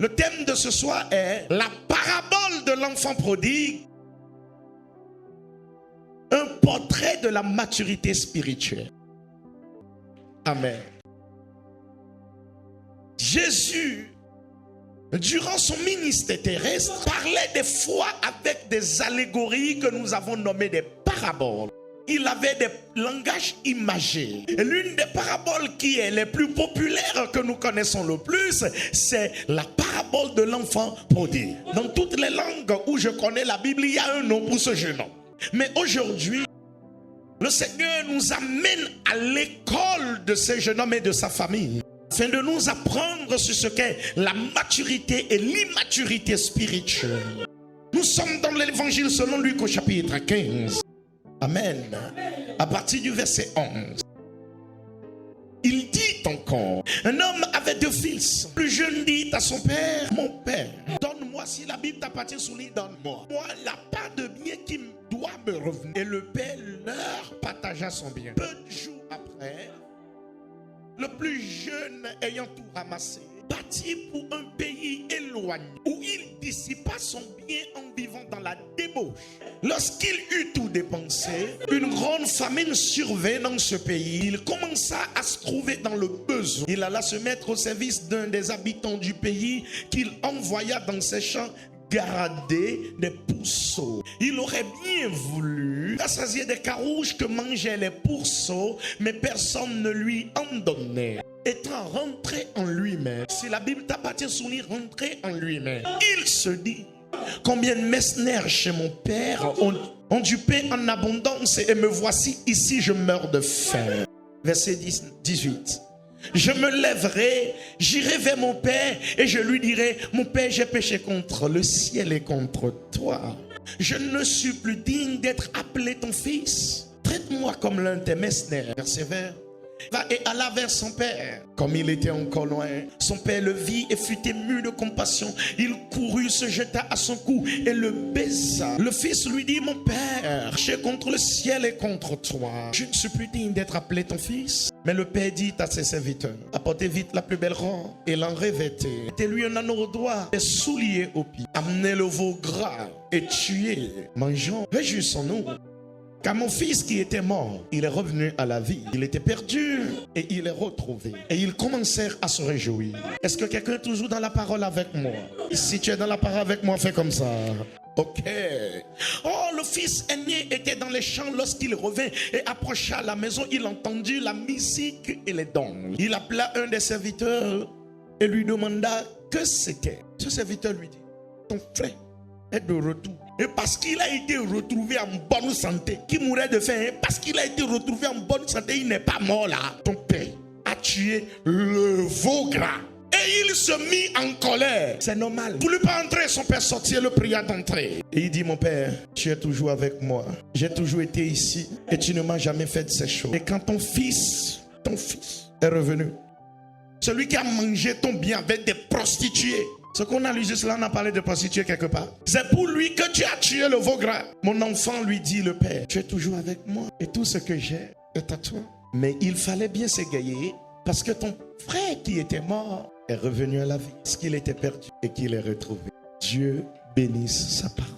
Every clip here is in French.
Le thème de ce soir est la parabole de l'enfant prodigue, un portrait de la maturité spirituelle. Amen. Jésus, durant son ministère terrestre, parlait des fois avec des allégories que nous avons nommées des paraboles. Il avait des langages imagés. Et l'une des paraboles qui est les plus populaires que nous connaissons le plus, c'est la parabole de l'enfant prodigue. Dans toutes les langues où je connais la Bible, il y a un nom pour ce jeune homme. Mais aujourd'hui, le Seigneur nous amène à l'école de ce jeune homme et de sa famille, afin de nous apprendre sur ce qu'est la maturité et l'immaturité spirituelle. Nous sommes dans l'évangile selon Luc au chapitre 15. Amen. À partir du verset 11. Il dit encore, un homme avait 2 fils. Le plus jeune dit à son père, mon père, donne-moi, si la Bible t'appartient sous lit, donne-moi la part de bien qui doit me revenir. Et le père leur partagea son bien. Peu de jours après, le plus jeune ayant tout ramassé, partit pour un pays éloigné où il dissipa son bien en vivant dans la débauche. Lorsqu'il eut tout dépensé, une grande famine survint dans ce pays. Il commença à se trouver dans le besoin. Il alla se mettre au service d'un des habitants du pays qu'il envoya dans ses champs garder des pourceaux. Il aurait bien voulu rassasier des carouges que mangeaient les pourceaux, mais personne ne lui en donnait. Étant rentré en lui-même, si la Bible t'appartient sous lui, rentré en lui-même, il se dit, combien de mercenaires chez mon père ont du pain en abondance et me voici ici, je meurs de faim. Verset 18. Je me lèverai, j'irai vers mon père et je lui dirai, mon père, j'ai péché contre le ciel et contre toi. Je ne suis plus digne d'être appelé ton fils. Traite-moi comme l'un de tes mercenaires. Verset 20. Va et alla vers son père. Comme il était encore loin, son père le vit et fut ému de compassion. Il courut, se jeta à son cou et le baisa. Le fils lui dit, mon père, j'ai contre le ciel et contre toi, je ne suis plus digne d'être appelé ton fils. Mais le père dit à ses serviteurs, apportez vite la plus belle robe et l'en revêtez. Mettez-lui un anneau au doigt, des souliers aux pieds. Amenez le veau gras et tuez. Mangeons, réjouissons-nous. Car mon fils qui était mort, il est revenu à la vie. Il était perdu et il est retrouvé. Et ils commencèrent à se réjouir. Est-ce que quelqu'un est toujours dans la parole avec moi? Si tu es dans la parole avec moi, fais comme ça. Ok. Oh, le fils aîné était dans les champs lorsqu'il revint et approcha la maison. Il entendit la musique et les dons. Il appela un des serviteurs et lui demanda que c'était. Ce serviteur lui dit, ton frère est de retour. Et parce qu'il a été retrouvé en bonne santé, qui mourait de faim, parce qu'il a été retrouvé en bonne santé, il n'est pas mort là. Ton père a tué le veau gras. Et il se mit en colère. C'est normal. Il ne voulait pas entrer, son père sortit et le pria d'entrer. Et il dit, mon père, tu es toujours avec moi. J'ai toujours été ici et tu ne m'as jamais fait de ces choses. Et quand ton fils est revenu, celui qui a mangé ton bien avec des prostituées. Ce qu'on a lu juste là, on a parlé de prostituées quelque part. C'est pour lui que tu as tué le veau gras. Mon enfant lui dit, le père, tu es toujours avec moi et tout ce que j'ai est à toi. Mais il fallait bien s'égayer parce que ton frère qui était mort est revenu à la vie. Parce qu'il était perdu et qu'il est retrouvé. Dieu bénisse sa parole.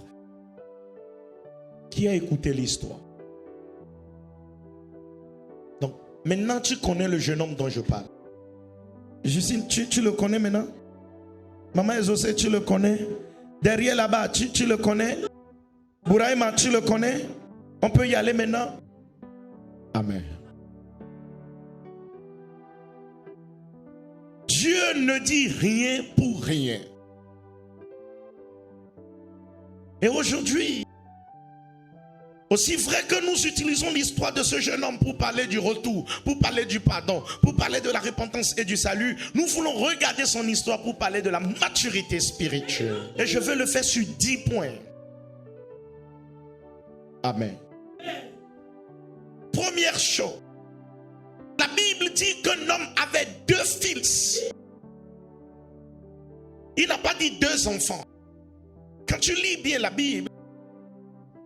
Qui a écouté l'histoire? Donc, maintenant tu connais le jeune homme dont je parle. Justine, tu le connais maintenant? Maman Ezosé, tu le connais? Derrière là-bas, tu le connais? Bouraïma, tu le connais? On peut y aller maintenant? Amen. Dieu ne dit rien pour rien. Et aujourd'hui, aussi vrai que nous utilisons l'histoire de ce jeune homme pour parler du retour, pour parler du pardon, pour parler de la repentance et du salut, nous voulons regarder son histoire pour parler de la maturité spirituelle. Et je veux le faire sur 10 points. Amen. Première chose, la Bible dit qu'un homme avait 2 fils. Il n'a pas dit 2 enfants. Quand tu lis bien la Bible,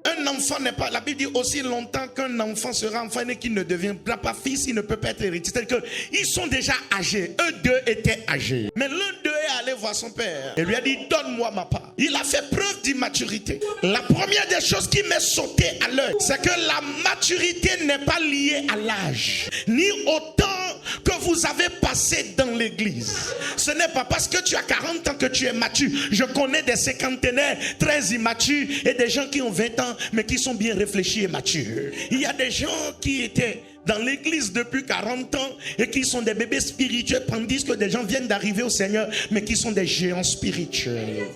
un enfant n'est pas, la Bible dit aussi longtemps qu'un enfant sera enfant et qu'il ne deviendra pas fils, il ne peut pas être héritier. C'est-à-dire qu'ils sont déjà âgés. Eux 2 étaient âgés. Mais l'un d'eux est allé voir son père et lui a dit, donne-moi ma part. Il a fait preuve d'immaturité. La première des choses qui m'est sautée à l'œil, c'est que la maturité n'est pas liée à l'âge, ni au temps que vous avez passé dans l'église. Ce n'est pas parce que tu as 40 ans que tu es mature. Je connais des cinquantenaires très immatures et des gens qui ont 20 ans mais qui sont bien réfléchis et matures. Il y a des gens qui étaient dans l'église depuis 40 ans et qui sont des bébés spirituels, tandis que des gens viennent d'arriver au Seigneur mais qui sont des géants spirituels.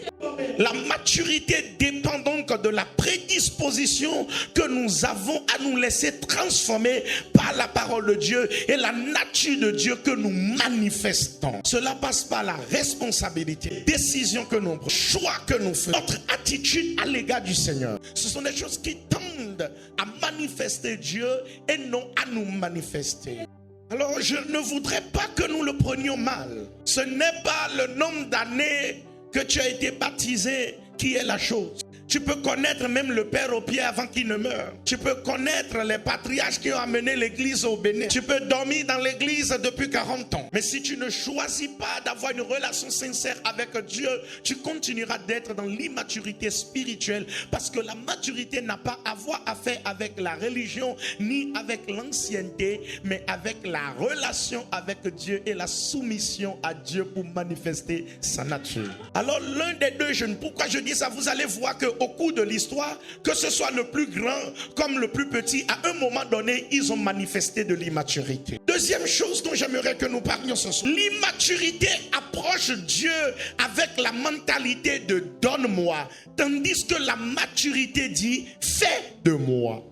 La maturité dépend donc de la prédisposition que nous avons à nous laisser transformer par la parole de Dieu et la nature de Dieu que nous manifestons. Cela passe par la responsabilité, décision que nous prenons, choix que nous faisons, notre attitude à l'égard du Seigneur. Ce sont des choses qui tendent à manifester Dieu et non à nous manifester. Alors je ne voudrais pas que nous le prenions mal. Ce n'est pas le nombre d'années que tu as été baptisé qui est la chose. Tu peux connaître même le Père au pied avant qu'il ne meure. Tu peux connaître les patriarches qui ont amené l'église au Bénin. Tu peux dormir dans l'église depuis 40 ans. Mais si tu ne choisis pas d'avoir une relation sincère avec Dieu, tu continueras d'être dans l'immaturité spirituelle. Parce que la maturité n'a pas à voir à faire avec la religion, ni avec l'ancienneté, mais avec la relation avec Dieu et la soumission à Dieu pour manifester sa nature. Alors l'un des deux jeunes, pourquoi je dis ça, vous allez voir que au cours de l'histoire, que ce soit le plus grand comme le plus petit, à un moment donné, ils ont manifesté de l'immaturité. Deuxième chose dont j'aimerais que nous parlions ce soir, l'immaturité approche Dieu avec la mentalité de donne-moi, tandis que la maturité dit fais de moi.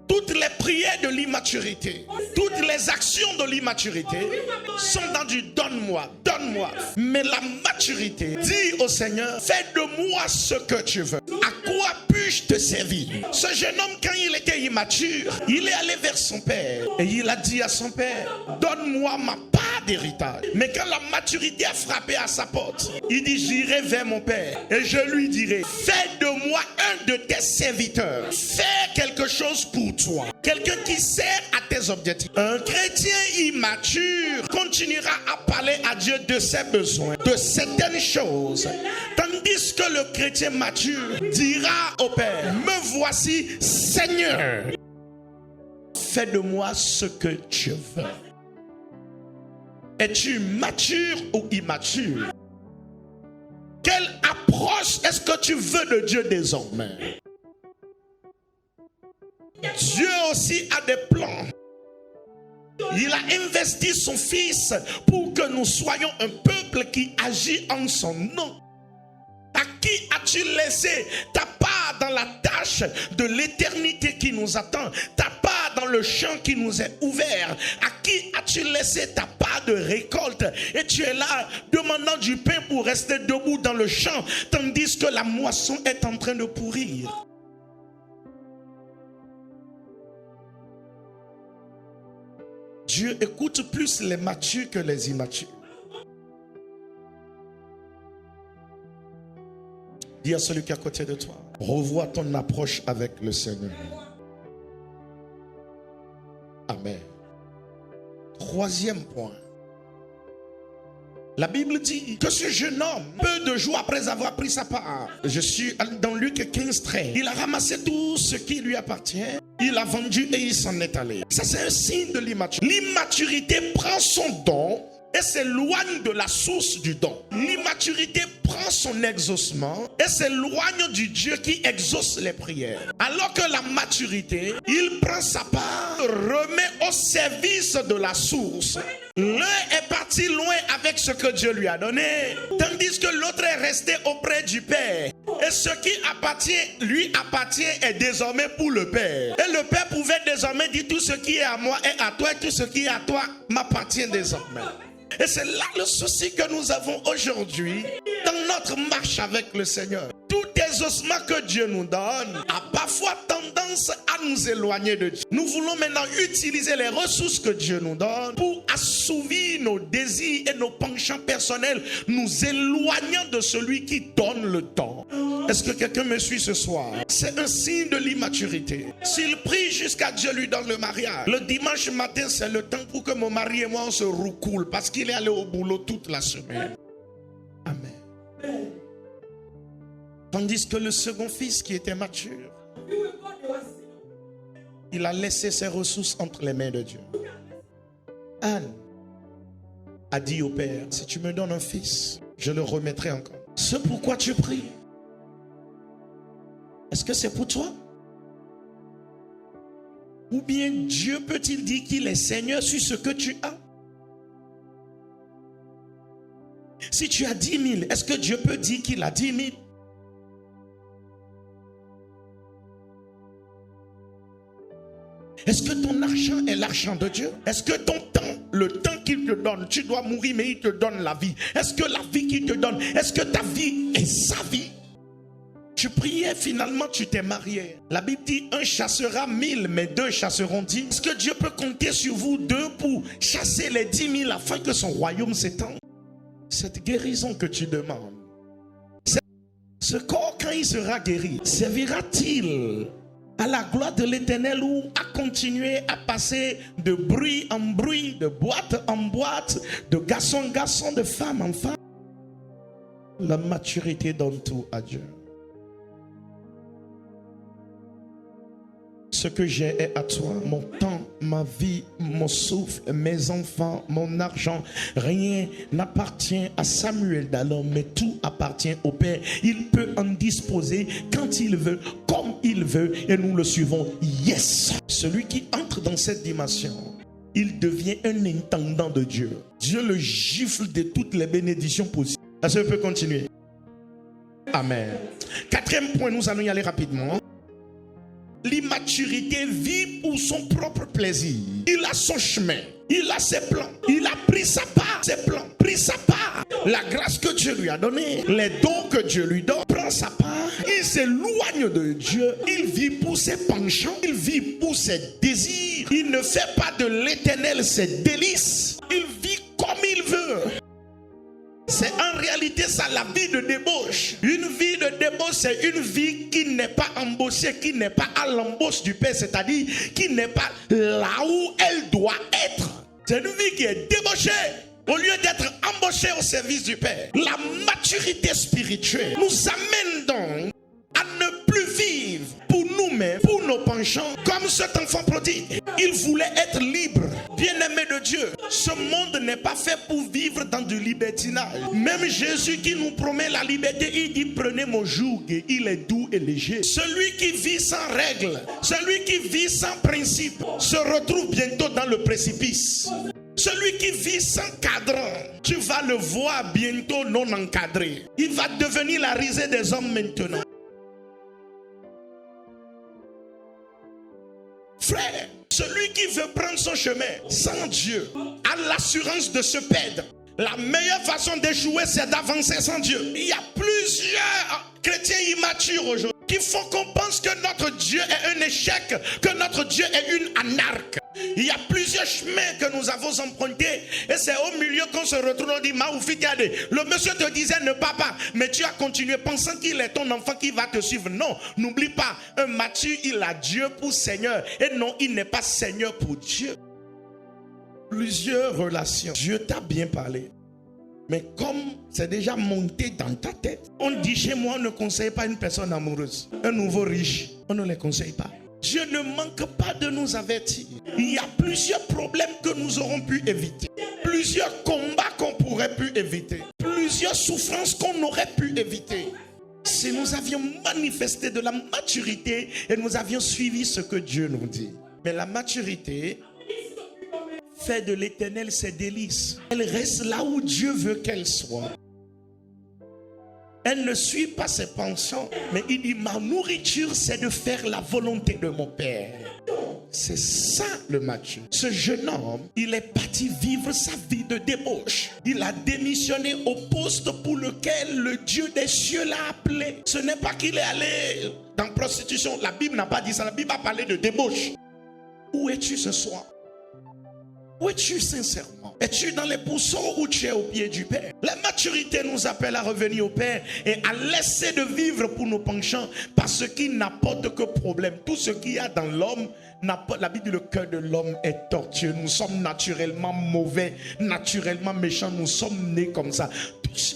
Toutes les prières de l'immaturité, toutes les actions de l'immaturité sont dans du donne-moi, donne-moi. Mais la maturité dit au Seigneur, fais de moi ce que tu veux. À quoi puis-je te servir? Ce jeune homme, quand il était immature, il est allé vers son père et il a dit à son père, donne-moi ma part d'héritage. Mais quand la maturité a frappé à sa porte, il dit, j'irai vers mon père et je lui dirai, fais de moi un de tes serviteurs. Fais quelque chose pour toi. Quelqu'un qui sert à tes objectifs. Un chrétien immature continuera à parler à Dieu de ses besoins, de certaines choses. Tandis que le chrétien mature dira au Père, me voici Seigneur. Fais de moi ce que tu veux. Es-tu mature ou immature? Quelle approche est-ce que tu veux de Dieu désormais? Dieu aussi a des plans. Il a investi son Fils pour que nous soyons un peuple qui agit en son nom. À qui as-tu laissé ta part dans la tâche de l'éternité qui nous attend? Ta part dans le champ qui nous est ouvert? À qui as-tu laissé ta part de récolte? Et tu es là demandant du pain pour rester debout dans le champ, tandis que la moisson est en train de pourrir. Dieu écoute plus les matures que les immatures. Dis à celui qui est à côté de toi, revois ton approche avec le Seigneur. Amen. Troisième point. La Bible dit que ce jeune homme, peu de jours après avoir pris sa part, je suis dans Luc 15, 13, il a ramassé tout ce qui lui appartient, il a vendu et il s'en est allé. Ça, c'est un signe de l'immaturité. L'immaturité prend son don et s'éloigne de la source du don. L'immaturité prend son exaucement et s'éloigne du Dieu qui exauce les prières. Alors que la maturité, il prend sa part, remet au service de la source. L'un est parti loin avec ce que Dieu lui a donné, tandis que l'autre est resté auprès du Père. Et ce qui lui appartient est désormais pour le Père. Et le Père pouvait désormais dire, tout ce qui est à moi est à toi, et tout ce qui est à toi m'appartient désormais. Et c'est là le souci que nous avons aujourd'hui dans notre marche avec le Seigneur. Tout exaucement que Dieu nous donne a parfois tendance à nous éloigner de Dieu. Nous voulons maintenant utiliser les ressources que Dieu nous donne pour assouvir nos désirs et nos penchants personnels, nous éloignant de celui qui donne le don. Est-ce que quelqu'un me suit ce soir? C'est un signe de l'immaturité. S'il prie jusqu'à Dieu lui donne le mariage, le dimanche matin c'est le temps pour que mon mari et moi on se roucoule parce qu'il est allé au boulot toute la semaine. Amen. Tandis que le second fils qui était mature, il a laissé ses ressources entre les mains de Dieu. Anne a dit au père, si tu me donnes un fils, je le remettrai encore. Ce pourquoi tu pries, est-ce que c'est pour toi? Ou bien Dieu peut-il dire qu'il est Seigneur sur ce que tu as? Si tu as 10 000, est-ce que Dieu peut dire qu'il a 10 000? Est-ce que ton argent est l'argent de Dieu? Est-ce que ton temps, le temps qu'il te donne, tu dois mourir mais il te donne la vie? Est-ce que la vie qu'il te donne, est-ce que ta vie est sa vie? Tu priais, finalement tu t'es marié. La Bible dit, un chassera 1000, mais 2 chasseront 10. Est-ce que Dieu peut compter sur vous 2 pour chasser les 10 000 afin que son royaume s'étende? Cette guérison que tu demandes, ce corps quand il sera guéri, servira-t-il à la gloire de l'Éternel ou à continuer à passer de bruit en bruit, de boîte en boîte, de garçon en garçon, de femme en femme? La maturité donne tout à Dieu. Ce que j'ai est à toi, mon temps, ma vie, mon souffle, mes enfants, mon argent. Rien n'appartient à Samuel d'alors, mais tout appartient au Père. Il peut en disposer quand il veut, comme il veut, et nous le suivons. Yes! Celui qui entre dans cette dimension, il devient un intendant de Dieu. Dieu le gifle de toutes les bénédictions possibles. Est-ce que je peux continuer? Amen. 4e point, nous allons y aller rapidement. L'immaturité vit pour son propre plaisir. Il a son chemin, il a ses plans, il a pris sa part, ses plans, pris sa part. La grâce que Dieu lui a donnée, les dons que Dieu lui donne, prend sa part. Il s'éloigne de Dieu, il vit pour ses penchants, il vit pour ses désirs. Il ne fait pas de l'Éternel ses délices. Il vit comme il veut. C'est en réalité ça la vie de débauche. Une vie de débauche, c'est une vie qui n'est pas embauchée, qui n'est pas à l'embauche du Père, c'est-à-dire qui n'est pas là où elle doit être. C'est une vie qui est débauchée au lieu d'être embauchée au service du Père. La maturité spirituelle nous amène donc à ne plus vivre pour nous-mêmes, pour nos penchants, comme cet enfant prodigue. Il voulait être libre, bien-aimé de Dieu. Ce monde n'est pas fait pour vivre dans du libertinage. Même Jésus qui nous promet la liberté, il dit prenez mon joug, il est doux et léger. Celui qui vit sans règles, celui qui vit sans principe, se retrouve bientôt dans le précipice. Celui qui vit sans cadran, tu vas le voir bientôt non encadré. Il va devenir la risée des hommes maintenant. Frère, celui qui veut prendre son chemin sans Dieu a l'assurance de se perdre. La meilleure façon d'échouer, c'est d'avancer sans Dieu. Il y a plusieurs chrétiens immatures aujourd'hui qui font qu'on pense que notre Dieu est un échec, que notre Dieu est une anarque. Il y a plusieurs chemins que nous avons empruntés et c'est au milieu qu'on se retrouve, on dit Maoufitiade. Le monsieur te disait ne pars pas, mais tu as continué pensant qu'il est ton enfant qui va te suivre. Non, n'oublie pas, un mature, il a Dieu pour Seigneur et non, il n'est pas Seigneur pour Dieu. Plusieurs relations, Dieu t'a bien parlé. Mais comme c'est déjà monté dans ta tête, on dit chez moi, on ne conseille pas une personne amoureuse. Un nouveau riche, on ne les conseille pas. Dieu ne manque pas de nous avertir. Il y a plusieurs problèmes que nous aurons pu éviter. Plusieurs combats qu'on pourrait pu éviter. Plusieurs souffrances qu'on aurait pu éviter. Si nous avions manifesté de la maturité et nous avions suivi ce que Dieu nous dit. Mais la maturité fait de l'Éternel ses délices. Elle reste là où Dieu veut qu'elle soit. Elle ne suit pas ses penchants, mais il dit ma nourriture c'est de faire la volonté de mon Père. C'est ça le mature. Ce jeune homme, il est parti vivre sa vie de débauche. Il a démissionné au poste pour lequel le Dieu des cieux l'a appelé. Ce n'est pas qu'il est allé dans prostitution. La Bible n'a pas dit ça. La Bible a parlé de débauche. Où es-tu ce soir? Où es-tu sincèrement? Es-tu dans les pourceaux ou tu es au pied du Père? La maturité nous appelle à revenir au Père et à laisser de vivre pour nos penchants, parce qu'il n'apporte que problème. Tout ce qu'il y a dans l'homme, la Bible dit le cœur de l'homme est tortueux. Nous sommes naturellement mauvais, naturellement méchants. Nous sommes nés comme ça.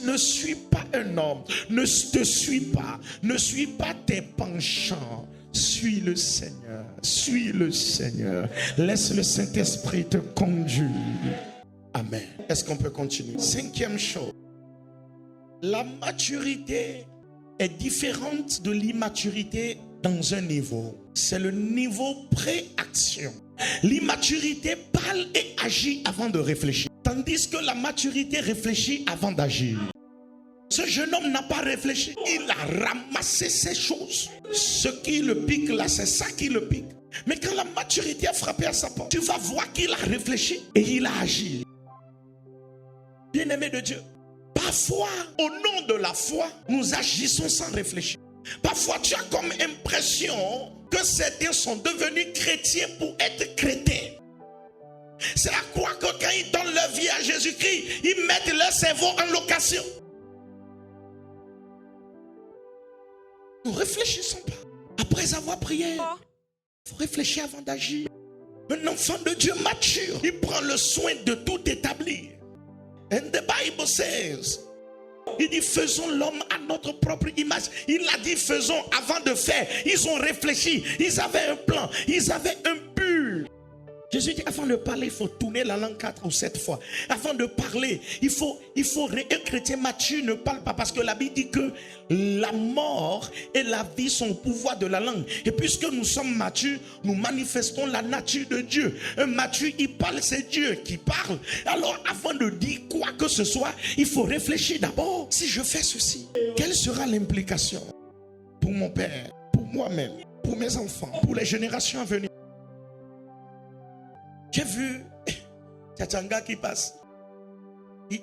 Ne suis pas un homme. Ne te suis pas. Ne suis pas tes penchants. Suis le Seigneur. Suis le Seigneur. Laisse le Saint-Esprit te conduire. Amen. Est-ce qu'on peut continuer? Cinquième chose. La maturité est différente de l'immaturité dans un niveau. C'est le niveau pré-action. L'immaturité parle et agit avant de réfléchir. Tandis que la maturité réfléchit avant d'agir. Ce jeune homme n'a pas réfléchi. Il a ramassé ces choses. Ce qui le pique là, c'est ça qui le pique. Mais quand la maturité a frappé à sa porte, tu vas voir qu'il a réfléchi et il a agi. Bien-aimé de Dieu, parfois, au nom de la foi, nous agissons sans réfléchir. Parfois, tu as comme impression que certains sont devenus chrétiens pour être chrétiens. C'est à quoi que quand ils donnent leur vie à Jésus-Christ, ils mettent leur cerveau en location. Nous ne réfléchissons pas. Après avoir prié, il faut réfléchir avant d'agir. Un enfant de Dieu mature, il prend le soin de tout établir. And the Bible says, il dit faisons l'homme à notre propre image. Il a dit faisons avant de faire. Ils ont réfléchi, ils avaient un plan, ils avaient un but. Jésus dit avant de parler, il faut tourner la langue 4 ou 7 fois. Avant de parler, un chrétien mature ne parle pas, parce que la Bible dit que la mort et la vie sont au pouvoir de la langue. Et puisque nous sommes matures, nous manifestons la nature de Dieu. Un mature, il parle, c'est Dieu qui parle. Alors avant de dire quoi que ce soit, il faut réfléchir d'abord. Si je fais ceci, quelle sera l'implication pour mon père, pour moi-même, pour mes enfants, pour les générations à venir? J'ai vu Tchatchanga qui passe. Il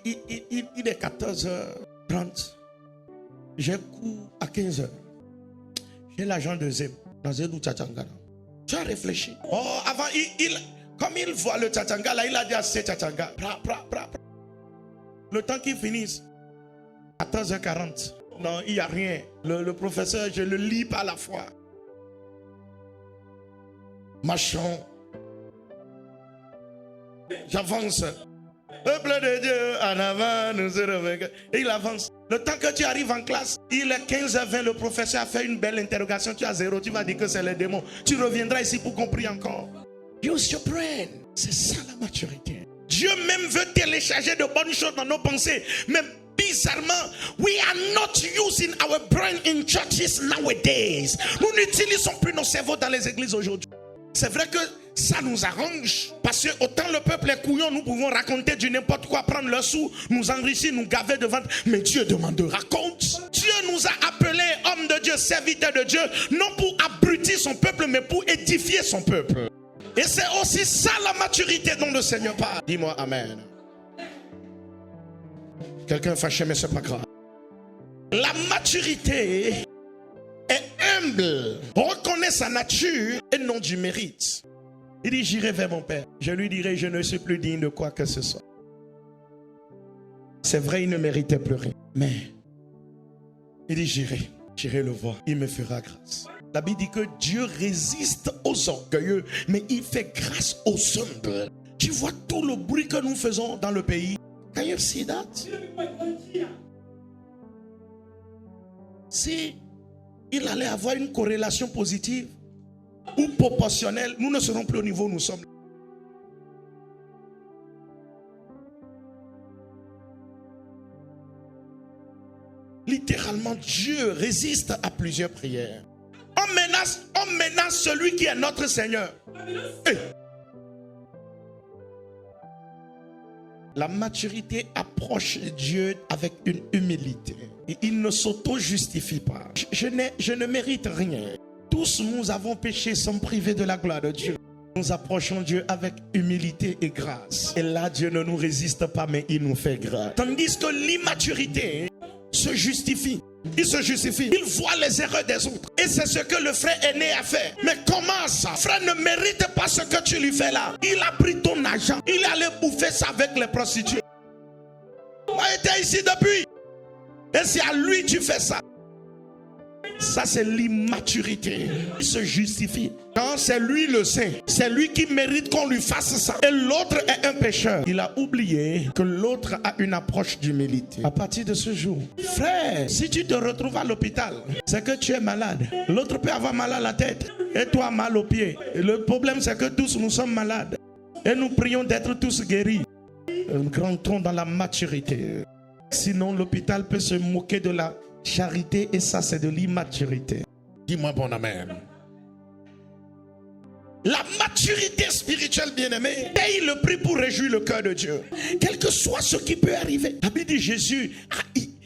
est 14h30. J'ai cours à 15h. J'ai l'agent de Zem dans Zedou Tchatchanga. Tu as réfléchi. Oh, avant, comme il voit le Tchatchanga, là, il a dit à ce Tchatchanga. Le temps qu'il finisse, 14h40. Non, il n'y a rien. Le professeur, je le lis par la foi. Marchons. J'avance. Peuple de Dieu, en avant, nous serons. Et il avance. Le temps que tu arrives en classe, il est 15h20, le professeur a fait une belle interrogation, tu as 0, tu vas dire que c'est les démons. Tu reviendras ici pour comprendre encore. Use your brain. C'est ça la maturité. Dieu même veut télécharger de bonnes choses dans nos pensées. Mais bizarrement, we are not using our brain in churches nowadays. Nous n'utilisons plus nos cerveaux dans les églises aujourd'hui. C'est vrai que ça nous arrange, parce que autant le peuple est couillon, nous pouvons raconter du n'importe quoi, prendre le sou, nous enrichir, nous gaver de vente. Mais Dieu demande de raconter. Dieu nous a appelés hommes de Dieu, serviteurs de Dieu, non pour abrutir son peuple, mais pour édifier son peuple. Et c'est aussi ça la maturité dont le Seigneur parle. Dis-moi amen. Quelqu'un est fâché, mais c'est pas grave. La maturité est humble, reconnaît sa nature et non du mérite. Il dit, j'irai vers mon père. Je lui dirai, je ne suis plus digne de quoi que ce soit. C'est vrai, il ne méritait plus rien. Mais, il dit, j'irai le voir. Il me fera grâce. La Bible dit que Dieu résiste aux orgueilleux, mais il fait grâce aux humbles. Tu vois tout le bruit que nous faisons dans le pays. Can you see that? Si il allait avoir une corrélation positive ou proportionnelle, nous ne serons plus au niveau où nous sommes. Littéralement, Dieu résiste à plusieurs prières. On menace celui qui est notre Seigneur. Hey. La maturité approche Dieu avec une humilité. Et il ne s'auto-justifie pas. Je ne mérite rien. Tous nous avons péché, sommes privés de la gloire de Dieu. Nous approchons Dieu avec humilité et grâce. Et là, Dieu ne nous résiste pas, mais il nous fait grâce. Tandis que l'immaturité se justifie. Il se justifie. Il voit les erreurs des autres. Et c'est ce que le frère aîné a fait. Mais comment ça? Frère ne mérite pas ce que tu lui fais là. Il a pris ton argent. Il est allé bouffer ça avec les prostituées. Moi, j'étais ici depuis. Et c'est à lui que tu fais ça. Ça, c'est l'immaturité. Il se justifie. Quand c'est lui le saint, c'est lui qui mérite qu'on lui fasse ça. Et l'autre est un pécheur. Il a oublié que l'autre a une approche d'humilité. À partir de ce jour, frère, si tu te retrouves à l'hôpital, c'est que tu es malade. L'autre peut avoir mal à la tête et toi mal aux pieds. Et le problème, c'est que tous nous sommes malades. Et nous prions d'être tous guéris. Rentrons dans la maturité. Sinon, l'hôpital peut se moquer de la charité et ça, c'est de l'immaturité. Dis-moi bon amen. La maturité spirituelle, bien-aimé, paye le prix pour réjouir le cœur de Dieu. Quel que soit ce qui peut arriver. La Bible dit Jésus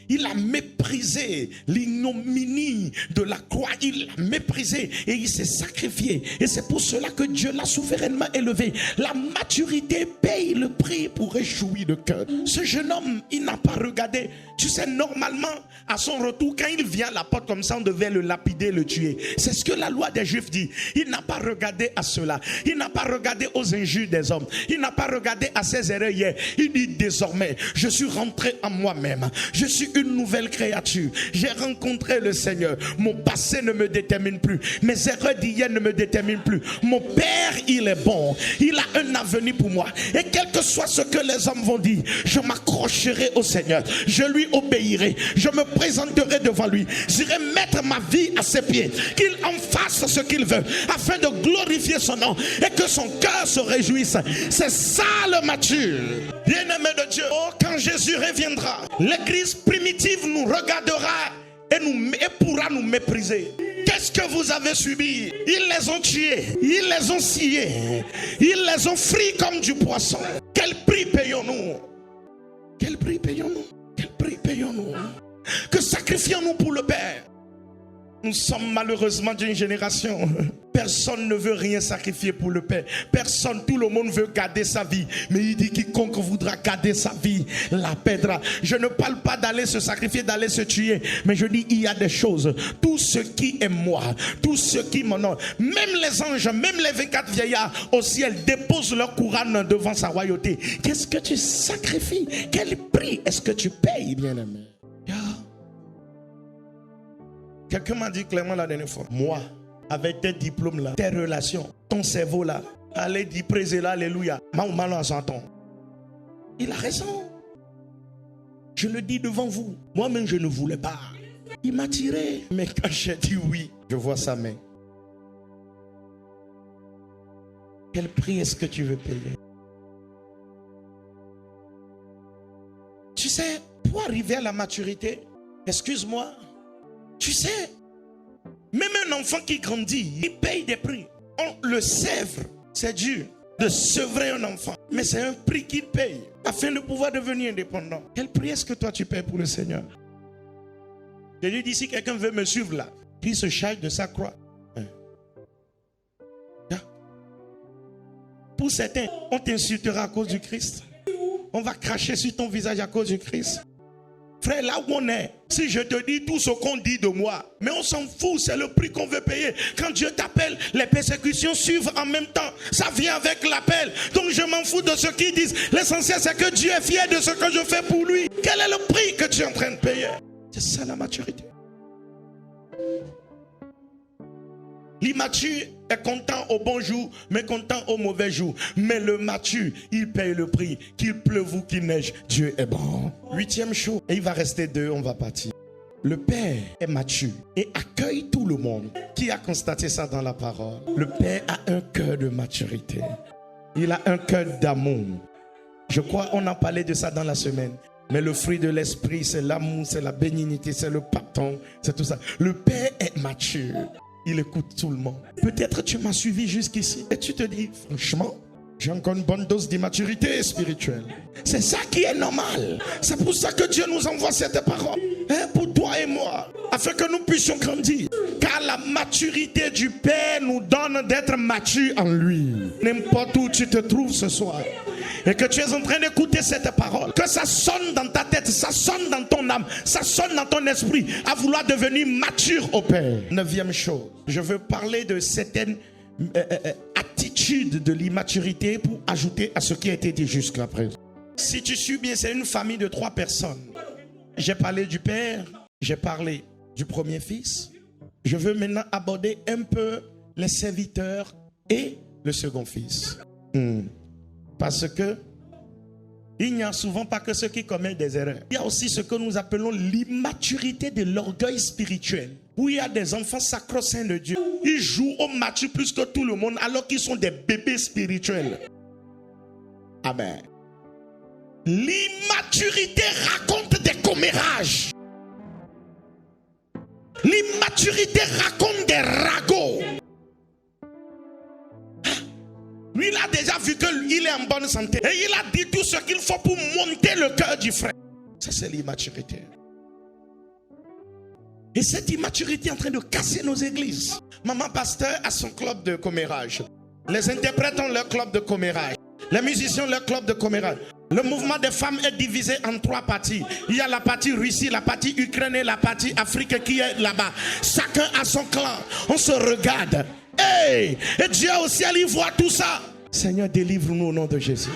il a méprisé l'ignominie de la croix. Il l'a méprisé et il s'est sacrifié. Et c'est pour cela que Dieu l'a souverainement élevé. La maturité paye le prix pour réjouir le cœur. Ce jeune homme, il n'a pas regardé. Tu sais, normalement, à son retour, quand il vient à la porte comme ça, on devait le lapider, le tuer. C'est ce que la loi des Juifs dit. Il n'a pas regardé à cela. Il n'a pas regardé aux injures des hommes. Il n'a pas regardé à ses erreurs hier. Il dit désormais, je suis rentré en moi-même. Je suis une nouvelle créature. J'ai rencontré le Seigneur. Mon passé ne me détermine plus. Mes erreurs d'hier ne me déterminent plus. Mon Père, il est bon. Il a un avenir pour moi. Et quel que soit ce que les hommes vont dire, je m'accrocherai au Seigneur. Je lui obéirai. Je me présenterai devant lui. J'irai mettre ma vie à ses pieds. Qu'il en fasse ce qu'il veut. Afin de glorifier son nom. Et que son cœur se réjouisse. C'est ça le mature. Bien-aimé de Dieu. Oh, quand Jésus reviendra, l'église primitive nous regardera et pourra nous mépriser. Qu'est-ce que vous avez subi? Ils les ont tués, ils les ont sciés, ils les ont frits comme du poisson. Quel prix payons-nous? Quel prix payons-nous? Quel prix payons-nous? Que sacrifions-nous pour le Père? Nous sommes malheureusement d'une génération. Personne ne veut rien sacrifier pour le Père. Personne, tout le monde veut garder sa vie. Mais il dit quiconque voudra garder sa vie la perdra. Je ne parle pas d'aller se sacrifier, d'aller se tuer. Mais je dis il y a des choses. Tout ce qui est moi, tout ce qui m'honore, même les anges, même les 24 vieillards au ciel déposent leur couronne devant sa royauté. Qu'est-ce que tu sacrifies? Quel prix est-ce que tu payes, bien-aimé? Quelqu'un m'a dit clairement la dernière fois, moi, avec tes diplômes là, tes relations, ton cerveau là, allez dire praise là, alléluia. Il a raison. Je le dis devant vous. Moi-même, je ne voulais pas. Il m'a tiré. Mais quand j'ai dit oui, je vois sa main. Quel prix est-ce que tu veux payer? Tu sais, pour arriver à la maturité, excuse-moi, tu sais, même un enfant qui grandit, il paye des prix. Le sèvre, c'est dur de sevrer un enfant. Mais c'est un prix qu'il paye afin de pouvoir devenir indépendant. Quel prix est-ce que toi tu payes pour le Seigneur? Je lui dis, si quelqu'un veut me suivre là, qu'il se charge de sa croix. Pour certains, on t'insultera à cause du Christ. On va cracher sur ton visage à cause du Christ. Frère, là où on est, si je te dis tout ce qu'on dit de moi, mais on s'en fout, c'est le prix qu'on veut payer. Quand Dieu t'appelle, les persécutions suivent en même temps. Ça vient avec l'appel. Donc je m'en fous de ce qu'ils disent. L'essentiel, c'est que Dieu est fier de ce que je fais pour lui. Quel est le prix que tu es en train de payer? C'est ça la maturité. L'immature est content au bon jour, mais content au mauvais jour. Mais le mature, il paye le prix. Qu'il pleuve ou qu'il neige, Dieu est bon. 8e chose, et il va rester 2, on va partir. Le Père est mature et accueille tout le monde. Qui a constaté ça dans la parole? Le Père a un cœur de maturité. Il a un cœur d'amour. Je crois qu'on a parlé de ça dans la semaine. Mais le fruit de l'esprit, c'est l'amour, c'est la bénignité, c'est le pardon, c'est tout ça. Le Père est mature. Il écoute tout le monde. Peut-être tu m'as suivi jusqu'ici et tu te dis, franchement, j'ai encore une bonne dose d'immaturité spirituelle. C'est ça qui est normal. C'est pour ça que Dieu nous envoie cette parole. Pour toi et moi. afin que nous puissions grandir. Car la maturité du Père nous donne d'être matures en lui. N'importe où tu te trouves ce soir et que tu es en train d'écouter cette parole, que ça sonne dans ta tête, ça sonne dans ton âme, ça sonne dans ton esprit, à vouloir devenir mature au Père. 9e chose, je veux parler de certaines attitudes de l'immaturité pour ajouter à ce qui a été dit jusqu'à présent. Si tu suis bien, c'est une famille de 3 personnes. J'ai parlé du Père, j'ai parlé du premier fils. Je veux maintenant aborder un peu les serviteurs et le second fils. Parce que il n'y a souvent pas que ceux qui commettent des erreurs. Il y a aussi ce que nous appelons l'immaturité de l'orgueil spirituel. Où il y a des enfants sacro-saints de Dieu. Ils jouent au mature plus que tout le monde alors qu'ils sont des bébés spirituels. Amen. L'immaturité raconte des commérages. L'immaturité raconte des ragots. Lui, il a déjà vu qu'il est en bonne santé. Et il a dit tout ce qu'il faut pour monter le cœur du frère. Ça, c'est l'immaturité. Et cette immaturité est en train de casser nos églises. Maman pasteur a son club de commérage. Les interprètes ont leur club de commérage. Les musiciens ont leur club de commérage. Le mouvement des femmes est divisé en 3 parties. Il y a la partie Russie, la partie Ukraine et la partie Afrique qui est là-bas. Chacun a son clan. On se regarde. Hey! Et Dieu au ciel, il voit tout ça. Seigneur, délivre-nous au nom de Jésus.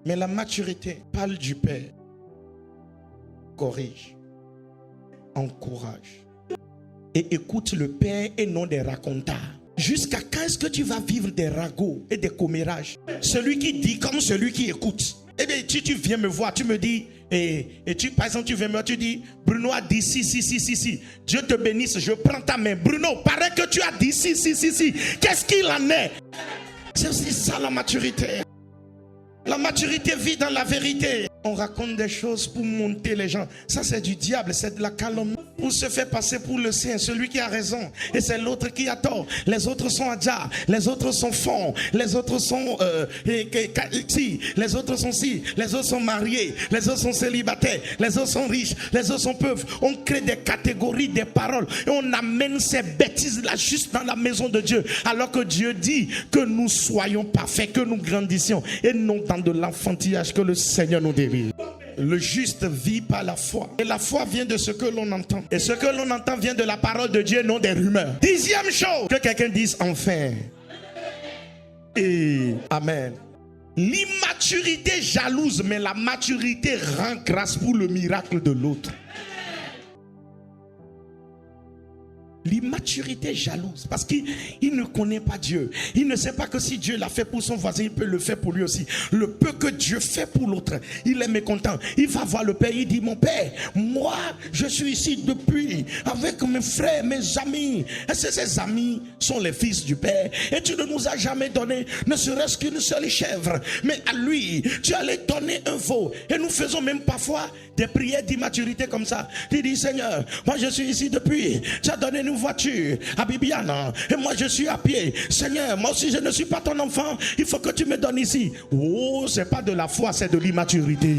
Mais la maturité parle du Père. Corrige. Encourage. Et écoute le Père et non des racontars. Jusqu'à quand est-ce que tu vas vivre des ragots et des commérages? Celui qui dit comme celui qui écoute. Eh bien, tu viens me voir, tu me dis, et tu, par exemple, tu viens me voir, tu dis, Bruno a dit si. Dieu te bénisse, je prends ta main. Bruno, paraît que tu as dit si. Qu'est-ce qu'il en est? C'est aussi ça la maturité. La maturité vit dans la vérité. On raconte des choses pour monter les gens. Ça, c'est du diable, c'est de la calomnie. On se fait passer pour le saint, celui qui a raison. Et c'est l'autre qui a tort. Les autres sont adja, les autres sont fonds, les autres sont les autres sont les autres sont mariés, les autres sont célibataires, les autres sont riches, les autres sont pauvres. On crée des catégories, des paroles. Et on amène ces bêtises-là juste dans la maison de Dieu. Alors que Dieu dit que nous soyons parfaits, que nous grandissions. Et non dans de l'enfantillage, que le Seigneur nous délivre. Le juste vit par la foi. Et la foi vient de ce que l'on entend. Et ce que l'on entend vient de la parole de Dieu, non des rumeurs. 10e chose, que quelqu'un dise enfin. Et amen. L'immaturité jalouse, mais la maturité rend grâce pour le miracle de l'autre. L'immaturité jalouse parce qu'il ne connaît pas Dieu. Il ne sait pas que si Dieu l'a fait pour son voisin, il peut le faire pour lui aussi. Le peu que Dieu fait pour l'autre, il est mécontent. Il va voir le Père, il dit, mon Père, moi je suis ici depuis avec mes frères, mes amis. Est-ce que ces amis sont les fils du Père? Et tu ne nous as jamais donné ne serait-ce qu'une seule chèvre, mais à lui tu allais donner un veau. Et nous faisons même parfois des prières d'immaturité comme ça. Tu dis, Seigneur, moi je suis ici depuis, tu as donné une voiture à Bibiana et moi je suis à pied. Seigneur, moi aussi je ne suis pas ton enfant, il faut que tu me donnes ici. Oh, c'est pas de la foi, c'est de l'immaturité.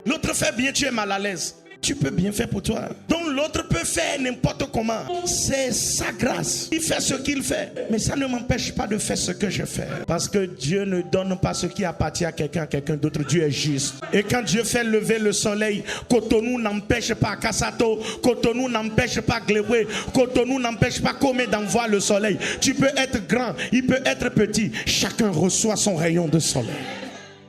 L'autre fait bien, tu es mal à l'aise. Tu peux bien faire pour toi. Donc l'autre peut faire n'importe comment. C'est sa grâce. Il fait ce qu'il fait. Mais ça ne m'empêche pas de faire ce que je fais. Parce que Dieu ne donne pas ce qui appartient à quelqu'un d'autre. Dieu est juste. Et quand Dieu fait lever le soleil, Cotonou n'empêche pas Kassato, Cotonou n'empêche pas Gléwé, Cotonou n'empêche pas Komé d'envoyer le soleil. Tu peux être grand, il peut être petit. Chacun reçoit son rayon de soleil.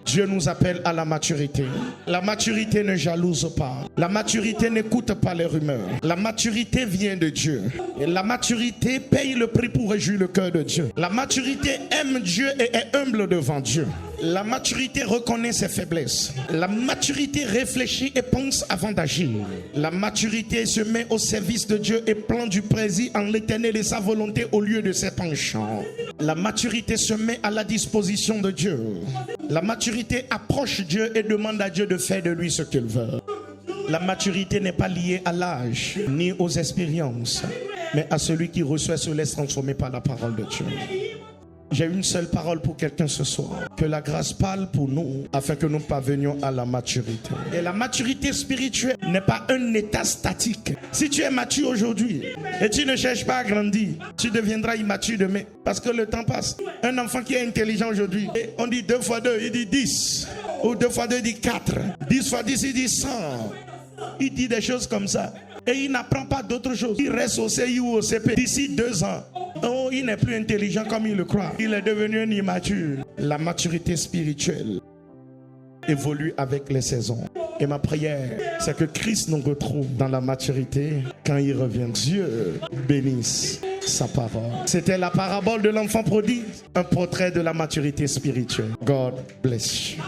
Dieu nous appelle à la maturité. La maturité ne jalouse pas. La maturité n'écoute pas les rumeurs. La maturité vient de Dieu. Et la maturité paye le prix pour réjouir le cœur de Dieu. La maturité aime Dieu et est humble devant Dieu. La maturité reconnaît ses faiblesses. La maturité réfléchit et pense avant d'agir. La maturité se met au service de Dieu et prend du plaisir en l'Éternel et sa volonté au lieu de ses penchants. La maturité se met à la disposition de Dieu. La maturité approche Dieu et demande à Dieu de faire de lui ce qu'il veut. La maturité n'est pas liée à l'âge ni aux expériences, mais à celui qui reçoit se laisse transformer par la parole de Dieu. J'ai une seule parole pour quelqu'un ce soir. Que la grâce parle pour nous afin que nous parvenions à la maturité. Et la maturité spirituelle n'est pas un état statique. Si tu es mature aujourd'hui et tu ne cherches pas à grandir, tu deviendras immature demain parce que le temps passe. Un enfant qui est intelligent aujourd'hui, on dit 2 fois 2, il dit 10. Ou 2 fois 2, il dit 4. 10 fois 10, il dit 100. Il dit des choses comme ça. Et il n'apprend pas d'autres choses. Il reste au CI ou au CP. D'ici 2 ans, oh, il n'est plus intelligent comme il le croit. Il est devenu un immature. La maturité spirituelle évolue avec les saisons. Et ma prière, c'est que Christ nous retrouve dans la maturité quand il revient. Dieu bénisse sa parole. C'était la parabole de l'enfant prodigue, un portrait de la maturité spirituelle. God bless you.